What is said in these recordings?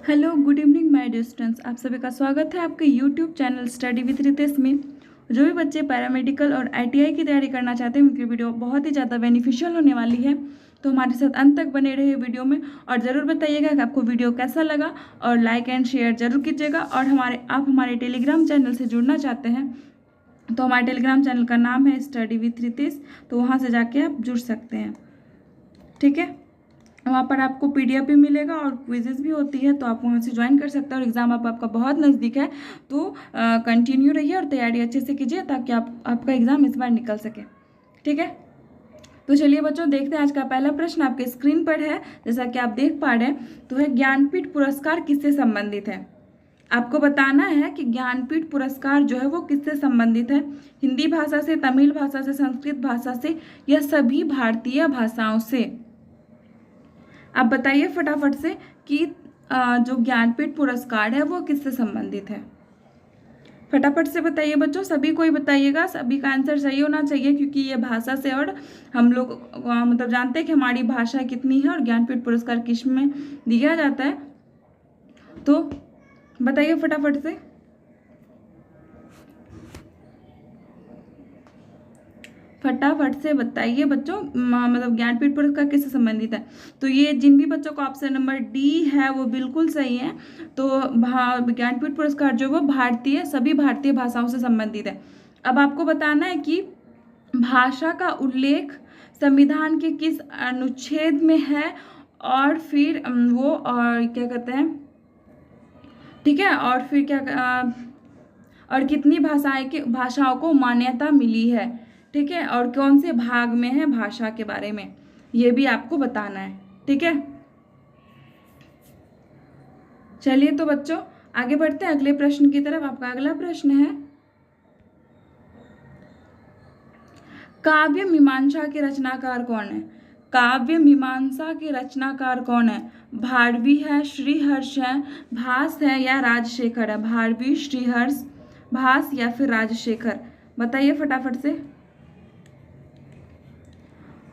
Hello good evening my dear students, आप सभी का स्वागत है आपके YouTube channel study with Ritesh में। जो भी बच्चे पैरामेडिकल और आईटीआई की तैयारी करना चाहते हैं उनकी वीडियो बहुत ही ज़्यादा बेनिफिशियल होने वाली है, तो हमारे साथ अंत तक बने रहे वीडियो में। और ज़रूर बताइएगा कि आपको वीडियो कैसा लगा और लाइक एंड शेयर जरूर कीजिएगा। और आप हमारे टेलीग्राम चैनल से जुड़ना चाहते हैं तो हमारे टेलीग्राम चैनल का नाम है स्टडी विद रितेश, तो वहाँ से जाके आप जुड़ सकते हैं। ठीक है, वहाँ पर आपको पीडीएफ भी मिलेगा और क्विजेस भी होती है, तो आप वहाँ से ज्वाइन कर सकते हैं। और एग्ज़ाम आपका बहुत नज़दीक है, तो कंटिन्यू रहिए और तैयारी अच्छे से कीजिए ताकि आपका एग्ज़ाम इस बार निकल सके। ठीक है, तो चलिए बच्चों देखते हैं आज का पहला प्रश्न आपके स्क्रीन पर है। जैसा कि आप देख पा रहे हैं, तो है ज्ञानपीठ पुरस्कार किससे संबंधित है। आपको बताना है कि ज्ञानपीठ पुरस्कार जो है वो किससे संबंधित है। हिंदी भाषा से, तमिल भाषा से, संस्कृत भाषा से या सभी भारतीय भाषाओं से। आप बताइए फटाफट से कि जो ज्ञानपीठ पुरस्कार है वो किससे संबंधित है। फटाफट से बताइए बच्चों, सभी को ही बताइएगा, सभी का आंसर सही होना चाहिए क्योंकि ये भाषा से और हम लोग मतलब जानते हैं कि हमारी भाषा कितनी है और ज्ञानपीठ पुरस्कार किस में दिया जाता है। तो बताइए फटाफट से। फटाफट से बताइए बच्चों, मतलब ज्ञानपीठ पुरस्कार किससे संबंधित है। तो ये जिन भी बच्चों को ऑप्शन नंबर डी है वो बिल्कुल सही है। तो ज्ञानपीठ पुरस्कार जो वो सभी भारतीय भाषाओं से संबंधित है। अब आपको बताना है कि भाषा का उल्लेख संविधान के किस अनुच्छेद में है और फिर वो और क्या कहते हैं, ठीक है, और फिर और कितनी भाषाओं को मान्यता मिली है। ठीक है, और कौन से भाग में है भाषा के बारे में ये भी आपको बताना है। ठीक है, चलिए तो बच्चों आगे बढ़ते हैं अगले प्रश्न की तरफ। आपका अगला प्रश्न है, काव्य मीमांसा के रचनाकार कौन है। काव्य मीमांसा के रचनाकार कौन है। भारवी है, श्रीहर्ष है, भास है या राजशेखर है। भारवी, श्रीहर्ष, भास या फिर राजशेखर। बताइए फटाफट से।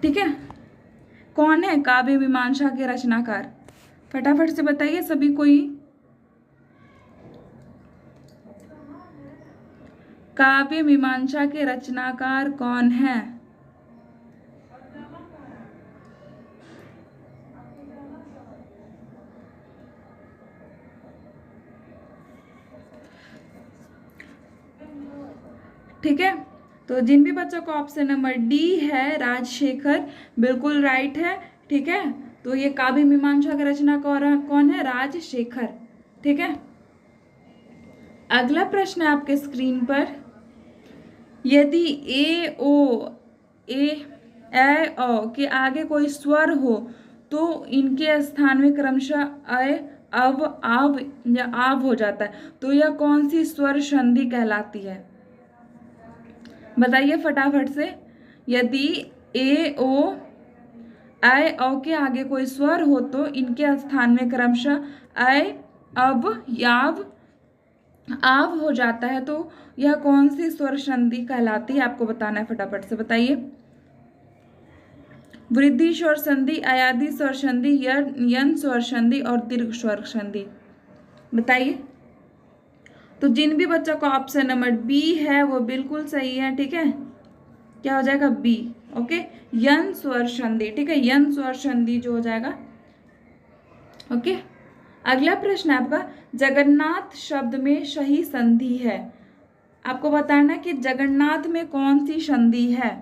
ठीक है, कौन है काव्य मीमांसा के रचनाकार, फटाफट से बताइए सभी कोई। काव्य मीमांसा के रचनाकार कौन है। ठीक है, तो जिन भी बच्चों को ऑप्शन नंबर डी है राजशेखर बिल्कुल राइट है। ठीक है, तो ये काव्य मीमांसा का रचनाकार कौन है, राजशेखर। ठीक है, अगला प्रश्न है आपके स्क्रीन पर, यदि ए ओ ए ओ के आगे कोई स्वर हो तो इनके स्थान में क्रमशः अ, अव, आव या आव हो जाता है, तो यह कौन सी स्वर संधि कहलाती है। बताइए फटाफट से। यदि ए ओ के आगे कोई स्वर हो तो इनके स्थान में क्रमशः अ, अब, याव, आव हो जाता है, तो यह कौन सी स्वर संधि कहलाती है आपको बताना है। फटाफट से बताइए। वृद्धि स्वर संधि, अयादी स्वर संधि, यन स्वर संधि और दीर्घ स्वर संधि। बताइए। तो जिन भी बच्चों का ऑप्शन नंबर बी है वो बिल्कुल सही है। ठीक है, क्या हो जाएगा, बी। ओके, यन स्वर संधि। ठीक है, यन स्वर संधि जो हो जाएगा। ओके, अगला प्रश्न है आपका, जगन्नाथ शब्द में सही संधि है। आपको बताना है कि जगन्नाथ में कौन सी संधि है।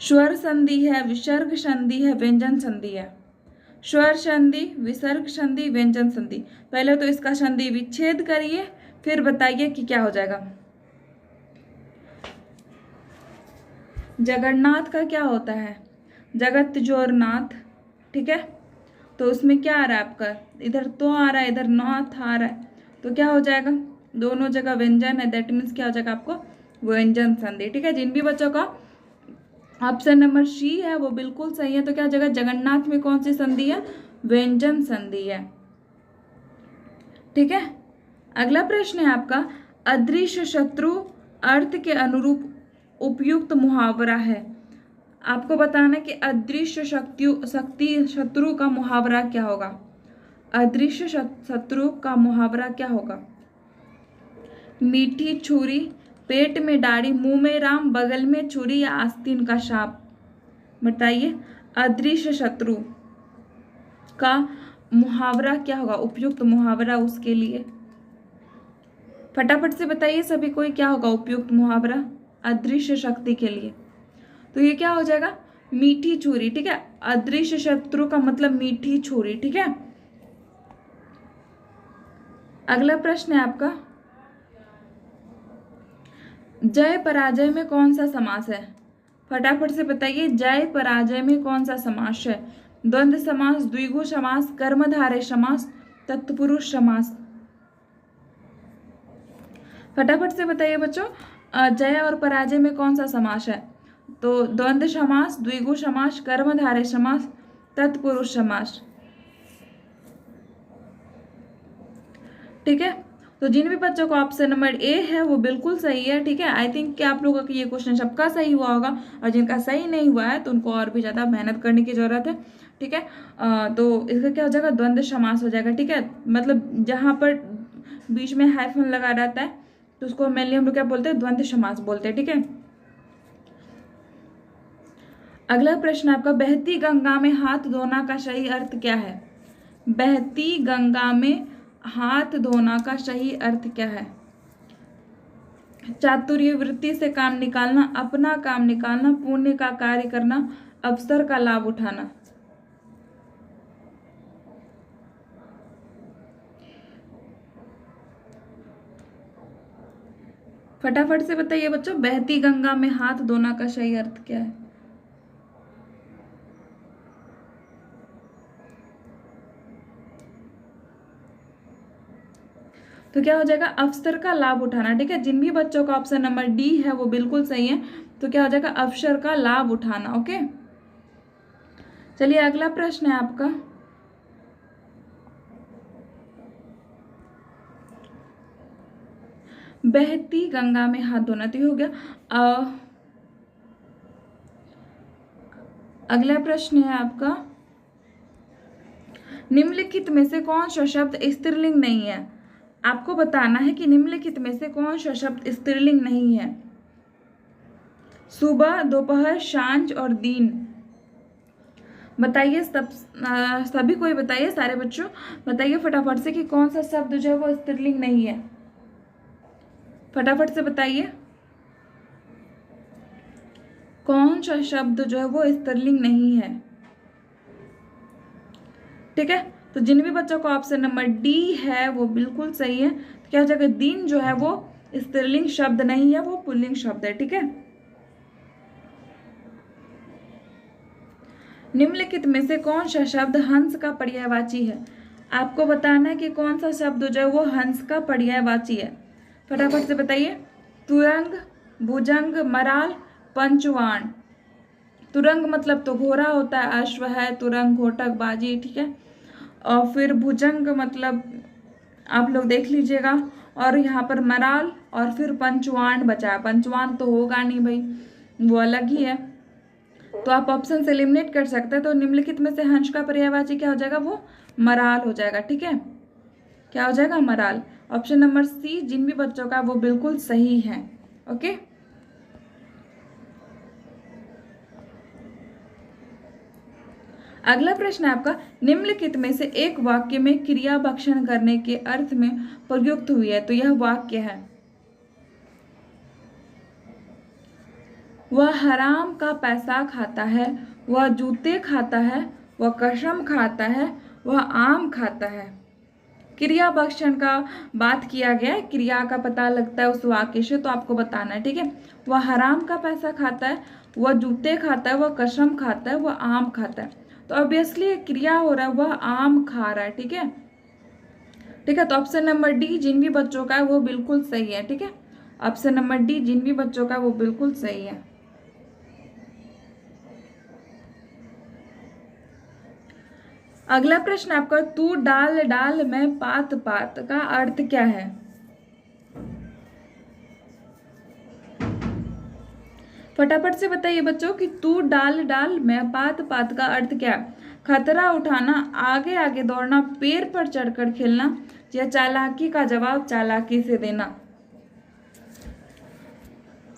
स्वर संधि है, विसर्ग संधि है, व्यंजन संधि है। स्वर संधि, विसर्ग संधि, व्यंजन संधि। पहले तो इसका संधि विच्छेद करिए फिर बताइए कि क्या हो जाएगा। जगन्नाथ का क्या होता है, जगत जोर नाथ। ठीक है, तो उसमें क्या आ रहा है आपका, इधर तो आ रहा है, इधर नाथ आ रहा है, तो क्या हो जाएगा, दोनों जगह व्यंजन है, दैट मीन्स क्या हो जाएगा आपको, व्यंजन संधि। ठीक है, जिन भी बच्चों का ऑप्शन नंबर सी है वो बिल्कुल सही है। तो क्या जगह जगन्नाथ में कौन सी संधि है, व्यंजन संधि है। ठीक है, अगला प्रश्न है आपका, अदृश्य शत्रु अर्थ के अनुरूप उपयुक्त मुहावरा है। आपको बताना है कि अदृश्य शत्रु का मुहावरा क्या होगा। अदृश्य शत्रु का मुहावरा क्या होगा? मीठी छुरी, पेट में दाढ़ी, मुंह में राम, बगल में छुरी या आस्तीन का सांप? बताइए, अदृश्य शत्रु का मुहावरा क्या होगा, उपयुक्त मुहावरा उसके लिए? फटाफट से बताइए सभी कोई, क्या होगा उपयुक्त मुहावरा अदृश्य शक्ति के लिए? तो ये क्या हो जाएगा? मीठी छुरी। ठीक है, अदृश्य शत्रु का मतलब मीठी छुरी। ठीक है, अगला प्रश्न है आपका, जय पराजय में कौन सा समास है? फटाफट से बताइए, जय पराजय में कौन सा समास है? द्वंद्व समास, द्विगु समास, कर्मधारय समास, तत्पुरुष समास? फटाफट से बताइए बच्चों, जय और पराजय में कौन सा समास है? तो द्वंद्व समास, द्विगु समास, कर्मधारय समास, तत्पुरुष समास। ठीक है, तो जिन भी बच्चों को ऑप्शन नंबर ए है वो बिल्कुल सही है। ठीक है, आई थिंक कि आप लोगों का ये क्वेश्चन सबका सही हुआ होगा, और जिनका सही नहीं हुआ है तो उनको और भी ज़्यादा मेहनत करने की ज़रूरत है। ठीक है, तो इसका क्या हो जाएगा? द्वंद्व समास हो जाएगा। ठीक है, मतलब जहाँ पर बीच में हाइफन लगा रहता है तो उसको मेनली हम लोग क्या बोलते हैं? द्वंद्व समास बोलते हैं। ठीक है, अगला प्रश्न आपका, बहती गंगा में हाथ धोना का सही अर्थ क्या है? बहती गंगा में हाथ धोना का सही अर्थ क्या है? चातुर्य वृत्ति से काम निकालना, अपना काम निकालना, पुण्य का कार्य करना, अवसर का लाभ उठाना? फटाफट से बताइए बच्चों, बहती गंगा में हाथ धोना का सही अर्थ क्या है? तो क्या हो जाएगा? अवसर का लाभ उठाना। ठीक है, जिन भी बच्चों का ऑप्शन नंबर डी है वो बिल्कुल सही है। तो क्या हो जाएगा? अवसर का लाभ उठाना। ओके, चलिए अगला प्रश्न है आपका, बहती गंगा में हाथ धोना। तो ये हो गया। अगला प्रश्न है आपका, निम्नलिखित में से कौन सा शब्द स्त्रीलिंग नहीं है? आपको बताना है कि निम्नलिखित में से कौन सा शब्द स्त्रीलिंग नहीं है। सुबह, दोपहर, सांझ और दिन। बताइए सभी कोई बताइए, सारे बच्चों बताइए फटाफट से कि कौन सा शब्द जो है वो स्त्रीलिंग नहीं है। फटाफट से बताइए, कौन सा शब्द जो है वो स्त्रीलिंग नहीं है। ठीक है, तो जिन भी बच्चों का ऑप्शन नंबर डी है वो बिल्कुल सही है। तो क्या हो जाएगा? दिन जो है वो स्त्रीलिंग शब्द नहीं है, वो पुल्लिंग शब्द है। ठीक है, निम्नलिखित में से कौन सा शब्द हंस का पर्यायवाची है? आपको बताना है कि कौन सा शब्द जो है वो हंस का पर्यायवाची है। फटाफट से बताइए, तुरंग, भुजंग, मराल, पंचवाण। तुरंग मतलब तो घोड़ा होता है, अश्व है, तुरंग घोटक बाजी। ठीक है, और फिर भुजंग मतलब आप लोग देख लीजिएगा, और यहाँ पर मराल, और फिर पंचवान बचा है। पंचवान तो होगा नहीं भाई, वो अलग ही है, तो आप ऑप्शन से एलिमिनेट कर सकते हैं। तो निम्नलिखित में से हंस का पर्यायवाची क्या हो जाएगा? वो मराल हो जाएगा। ठीक है, क्या हो जाएगा? मराल। ऑप्शन नंबर सी जिन भी बच्चों का वो बिल्कुल सही है। ओके, अगला प्रश्न है आपका, निम्नलिखित में से एक वाक्य में क्रिया भक्षण करने के अर्थ में प्रयुक्त हुई है। तो यह वाक्य है, वह हराम का पैसा खाता है, वह जूते खाता है, वह कसम खाता है, वह आम खाता है। क्रिया भक्षण का बात किया गया है, क्रिया का पता लगता है उस वाक्य से, तो आपको बताना है। ठीक है, वह हराम का पैसा खाता है, वह जूते खाता है, वह कसम खाता है, वह आम खाता है। तो ऑब्वियसली क्रिया हो रहा है, वह आम खा रहा है। ठीक है, ठीक है, तो ऑप्शन नंबर डी जिन भी बच्चों का है वो बिल्कुल सही है। ठीक है, ऑप्शन नंबर डी जिन भी बच्चों का वो बिल्कुल सही है। अगला प्रश्न आपका, तू डाल डाल मैं पात पात का अर्थ क्या है? फटाफट से बताइए बच्चों कि तू डाल डाल मैं पात पात का अर्थ क्या है? खतरा उठाना, आगे आगे दौड़ना, पेड़ पर चढ़कर खेलना, या चालाकी का जवाब चालाकी से देना।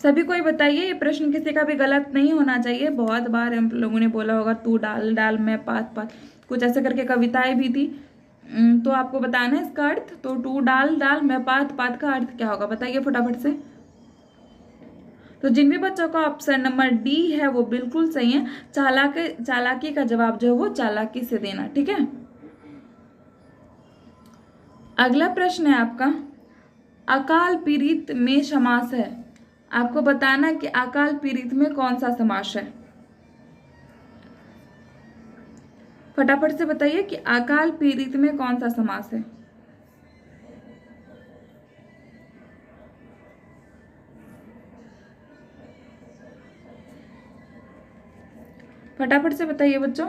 सभी कोई बताइए, ये प्रश्न किसी का भी गलत नहीं होना चाहिए। बहुत बार हम लोगों ने बोला होगा तू डाल डाल मैं पात पात, कुछ ऐसे करके कविताएं भी थी। तो आपको बताना है इसका अर्थ। तो तू डाल डाल मैं पात पात का अर्थ क्या होगा, बताइए फटाफट से। तो जिन भी बच्चों का ऑप्शन नंबर डी है वो बिल्कुल सही है। चालाकी का जवाब जो है वो चालाकी से देना। ठीक है, अगला प्रश्न है आपका, अकाल पीड़ित में समास है। आपको बताना है कि अकाल पीड़ित में कौन सा समास है। फटाफट से बताइए कि अकाल पीड़ित में कौन सा समास है। फटाफट से बताइए बच्चों,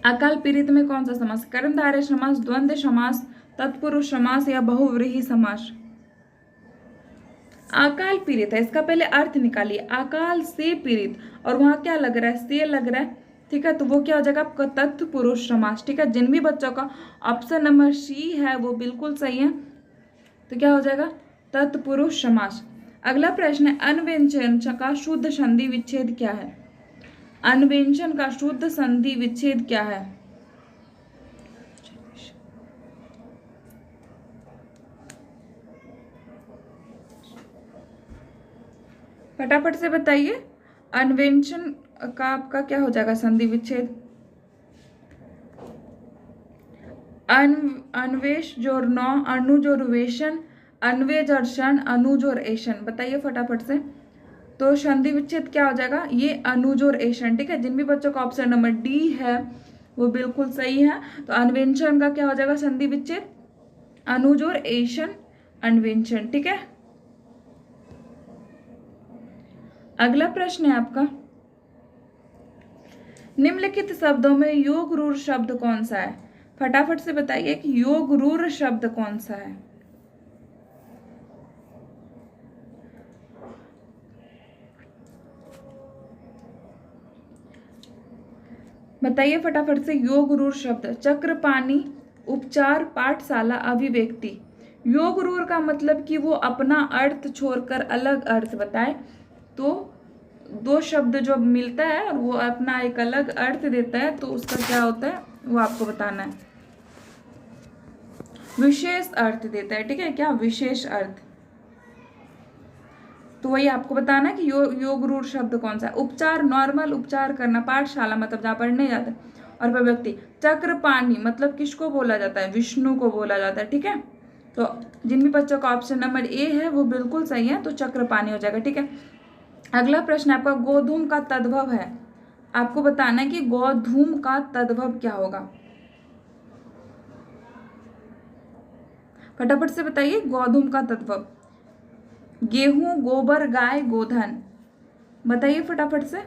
अकाल पीड़ित में कौन सा समास? कर्मधारय समास, द्वंद्व समास, तत्पुरुष समास, या बहुव्रीहि समास? अकाल पीड़ित है, इसका पहले अर्थ निकालिए। अकाल से पीड़ित, और वहां क्या लग रहा है? से लग रहा है। ठीक है, तो वो क्या हो जाएगा आपका? तत्पुरुष समास। ठीक है, जिन भी बच्चों का ऑप्शन नंबर सी है वो बिल्कुल सही है। तो क्या हो जाएगा? तत्पुरुष समास। अगला प्रश्न है, अन्व्यंजन का शुद्ध संधि विच्छेद क्या है? अन्व्यंजन का शुद्ध संधि विच्छेद क्या है? फटाफट से बताइए, अन्व्यंजन का आपका क्या हो जाएगा संधि विच्छेद? अन्वेष जोर नौ, अनुजोर वेशन, अन्वेजर्शन, अनुजोर एशन। बताइए फटाफट से। तो संधि विच्छेद क्या हो जाएगा? ये अनुजोर एशन। ठीक है, जिन भी बच्चों का ऑप्शन नंबर डी है वो बिल्कुल सही है। तो अन्वेंशन का क्या हो जाएगा संधि विच्छेद? अनुजोर एशन, अन्वेंशन। ठीक है, अगला प्रश्न है आपका, निम्नलिखित शब्दों में योग रूढ़ शब्द कौन सा है? फटाफट से बताइए कि योग रूढ़ शब्द कौन सा है। बताइए फटाफट से, योग रूढ़ शब्द। चक्रपाणी, उपचार, पाठशाला, अभिव्यक्ति। योग रूढ़ का मतलब कि वो अपना अर्थ छोड़कर अलग अर्थ बताए। तो दो शब्द जो मिलता है और वो अपना एक अलग अर्थ देता है, तो उसका क्या होता है वो आपको बताना है। विशेष अर्थ देता है। ठीक है, क्या? विशेष अर्थ। तो वही आपको बताना है कि योग रूढ़ शब्द कौन सा है। उपचार, नॉर्मल उपचार करना, पाठशाला मतलब जहाँ पढ़ने जाते हैं, और अभिव्यक्ति। चक्रपाणी मतलब किसको बोला जाता है? विष्णु को बोला जाता है। ठीक है, तो जिन भी बच्चों का ऑप्शन नंबर ए है वो बिल्कुल सही है, तो चक्रपाणी हो जाएगा। ठीक है, अगला प्रश्न आपका, गोधूम का तद्भव है। आपको बताना है कि गोधूम का तद्भव क्या होगा। फटाफट से बताइए, गोधूम का तद्भव। गेहूं, गोबर, गाय, गोधन। बताइए फटाफट से,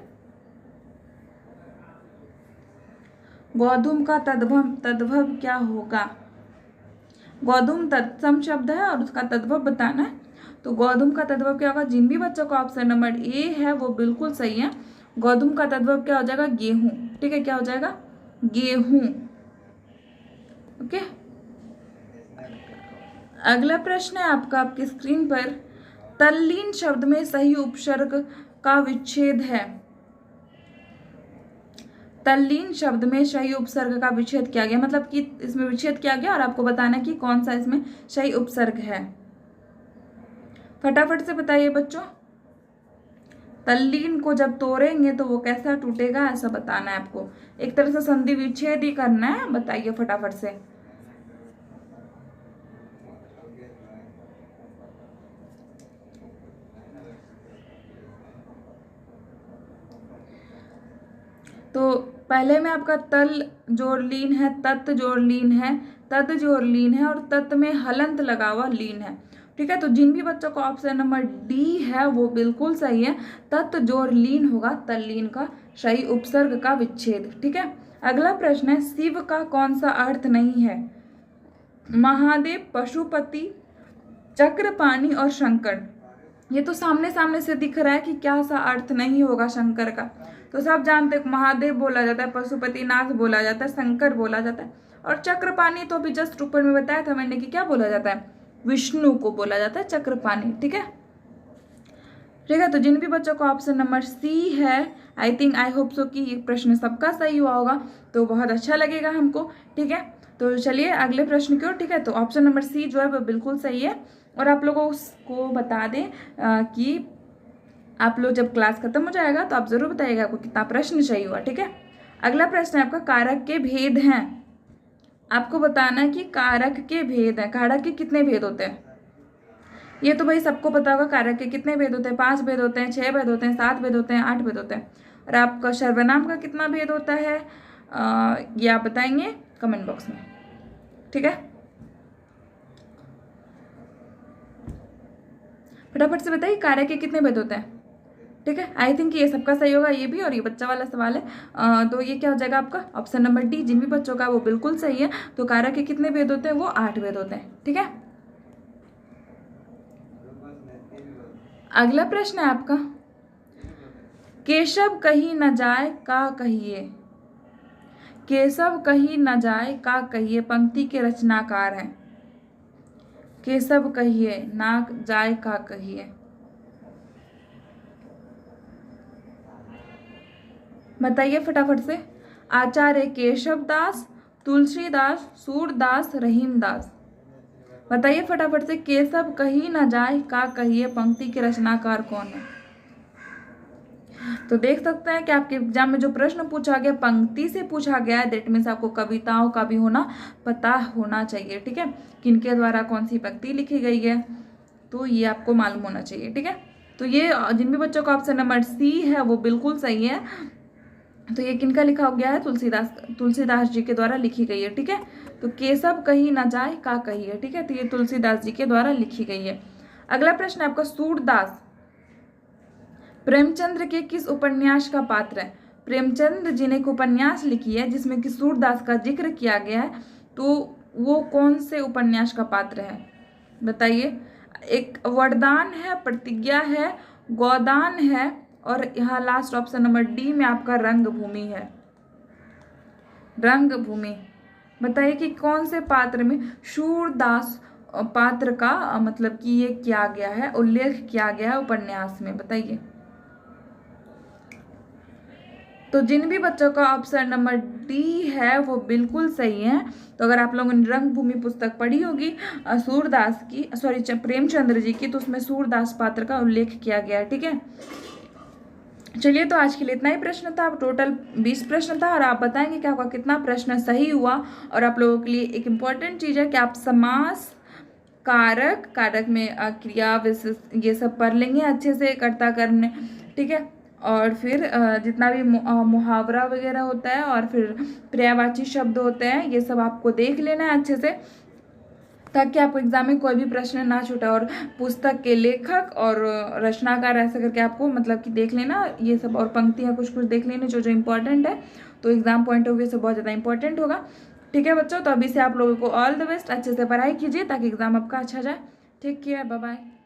गोधूम का तद्भव क्या होगा। गोधूम तत्सम शब्द है और उसका तद्भव बताना है। तो गोधूम का तद्भव क्या होगा? जिन भी बच्चों का ऑप्शन नंबर ए है वो बिल्कुल सही है। गोधूम का तद्भव क्या हो जाएगा? गेहूं। ठीक है, क्या हो जाएगा? गेहूं। ओके, अगला प्रश्न है आपका आपकी स्क्रीन पर, तल्लीन शब्द में सही उपसर्ग का विच्छेद है। तल्लीन शब्द में सही उपसर्ग का विच्छेद किया गया, मतलब कि इसमें विच्छेद किया गया और आपको बताना कि कौन सा इसमें सही उपसर्ग है। फटाफट से बताइए बच्चों, तल्लीन को जब तोड़ेंगे तो वो कैसा टूटेगा, ऐसा बताना है आपको। एक तरह से संधि विच्छेद ही करना है। बताइए फटाफट से। तो पहले में आपका तल जोड़ लीन है, तत् जोड़ लीन है, तद जोड़ लीन है, और तत् में हलंत लगा हुआ लीन है। ठीक है, तो जिन भी बच्चों का ऑप्शन नंबर डी है वो बिल्कुल सही है। तत् जोड़ लीन होगा तल्लीन का सही उपसर्ग का विच्छेद। ठीक है, अगला प्रश्न है, शिव का कौन सा अर्थ नहीं है? महादेव, पशुपति, चक्रपाणी और शंकर। ये तो सामने सामने से दिख रहा है कि क्या सा अर्थ नहीं होगा शंकर का। तो सब जानते हैं महादेव बोला जाता है, पशुपतिनाथ बोला जाता है, शंकर बोला जाता है। और चक्रपाणी तो अभी जस्ट ऊपर में बताया था मैंने कि क्या बोला जाता है, विष्णु को बोला जाता है चक्रपाणी। ठीक है, ठीक है। तो जिन भी बच्चों को ऑप्शन नंबर सी है, I think I hope so कि ये प्रश्न सबका सही हुआ होगा, तो बहुत अच्छा लगेगा हमको। ठीक है, तो चलिए अगले प्रश्न की ओर। ठीक है, तो ऑप्शन नंबर सी जो है वो बिल्कुल सही है। और आप लोगों को बता दें कि आप लोग जब क्लास खत्म हो जाएगा तो आप जरूर बताइएगा आपको कितना प्रश्न सही हुआ। ठीक है, अगला प्रश्न है आपका, कारक के भेद हैं। आपको बताना है कि कारक के भेद हैं। कारक के कितने भेद होते हैं? ये तो भाई सबको पता होगा, कारक के कितने भेद होते हैं? 5 भेद होते हैं, 6 भेद होते हैं, 7 भेद होते हैं, 8 भेद होते हैं। और आपका सर्वनाम का कितना भेद होता है ये आप बताएंगे कमेंट बॉक्स में। ठीक है, फटाफट से बताइए कारक के कितने भेद होते हैं। ठीक है, आई थिंक ये सबका सही होगा, ये भी और ये बच्चा वाला सवाल है। तो ये क्या हो जाएगा आपका ऑप्शन नंबर डी। जिन भी बच्चों का वो बिल्कुल सही है। तो कारक के कितने भेद होते हैं? वो 8 भेद होते हैं। ठीक है, अगला प्रश्न है आपका, केशव कहीं न जाए का कहिए। केशव कहीं न जाए का कहिए पंक्ति के रचनाकार हैं। केशव कहिए ना जाए का कहिए, बताइए फटाफट से। आचार्य केशव दास, तुलसीदास, सूरदास, रहीमदास। बताइए फटाफट से, केशव कहीं न जाए का कहिए पंक्ति के रचनाकार कौन है? तो देख सकते हैं कि आपके एग्जाम में जो प्रश्न पूछा गया पंक्ति से पूछा गया है, दैट मीन्स आपको कविताओं का भी होना पता होना चाहिए। ठीक है, किनके द्वारा कौन सी पंक्ति लिखी गई है, तो ये आपको मालूम होना चाहिए। ठीक है, तो ये जिन भी बच्चों का ऑप्शन नंबर सी है वो बिल्कुल सही है। तो ये किनका लिखा गया है? तुलसीदास जी के द्वारा लिखी गई है। ठीक है, तो केशव कहीं न जाए का कहिए। ठीक है, तो ये तुलसीदास जी के द्वारा लिखी गई है। अगला प्रश्न है आपका, सूरदास प्रेमचंद्र के किस उपन्यास का पात्र है? प्रेमचंद्र जी ने एक उपन्यास लिखी है जिसमें कि सूरदास का जिक्र किया गया है, तो वो कौन से उपन्यास का पात्र है बताइए। एक वरदान है, प्रतिज्ञा है, गोदान है, और यहाँ लास्ट ऑप्शन नंबर डी में आपका रंगभूमि है। रंगभूमि, बताइए कि कौन से पात्र में सूरदास पात्र का मतलब कि ये किया गया है, उल्लेख किया गया है उपन्यास में, बताइए। तो जिन भी बच्चों का ऑप्शन नंबर डी है वो बिल्कुल सही है। तो अगर आप लोगों ने रंगभूमि पुस्तक पढ़ी होगी सूरदास की, सॉरी प्रेमचंद्र जी की, तो उसमें सूरदास पात्र का उल्लेख किया गया है। ठीक है, चलिए तो आज के लिए इतना ही प्रश्न था। टोटल 20 प्रश्न था और आप बताएंगे कि आपका कितना प्रश्न सही हुआ। और आप लोगों के लिए एक इम्पॉर्टेंट चीज़ है कि आप समास, कारक, कारक में क्रिया विशेष ये सब पढ़ लेंगे अच्छे से, कर्ता कर्म में। ठीक है, और फिर जितना भी मुहावरा वगैरह होता है और फिर पर्यायवाची शब्द होते हैं, ये सब आपको देख लेना है अच्छे से, ताकि आपको एग्जाम में कोई भी प्रश्न ना छूटे। और पुस्तक के लेखक और रचनाकार ऐसा करके आपको मतलब कि देख लेना ये सब, और पंक्तियाँ कुछ कुछ देख लेना जो जो इम्पोर्टेंट है, तो एग्जाम पॉइंट ऑफ व्यू से बहुत ज़्यादा इंपॉर्टेंट होगा। ठीक है बच्चों, तो अभी से आप लोगों को ऑल द बेस्ट, अच्छे से पढ़ाई कीजिए ताकि एग्जाम आपका अच्छा जाए। Take care, bye bye.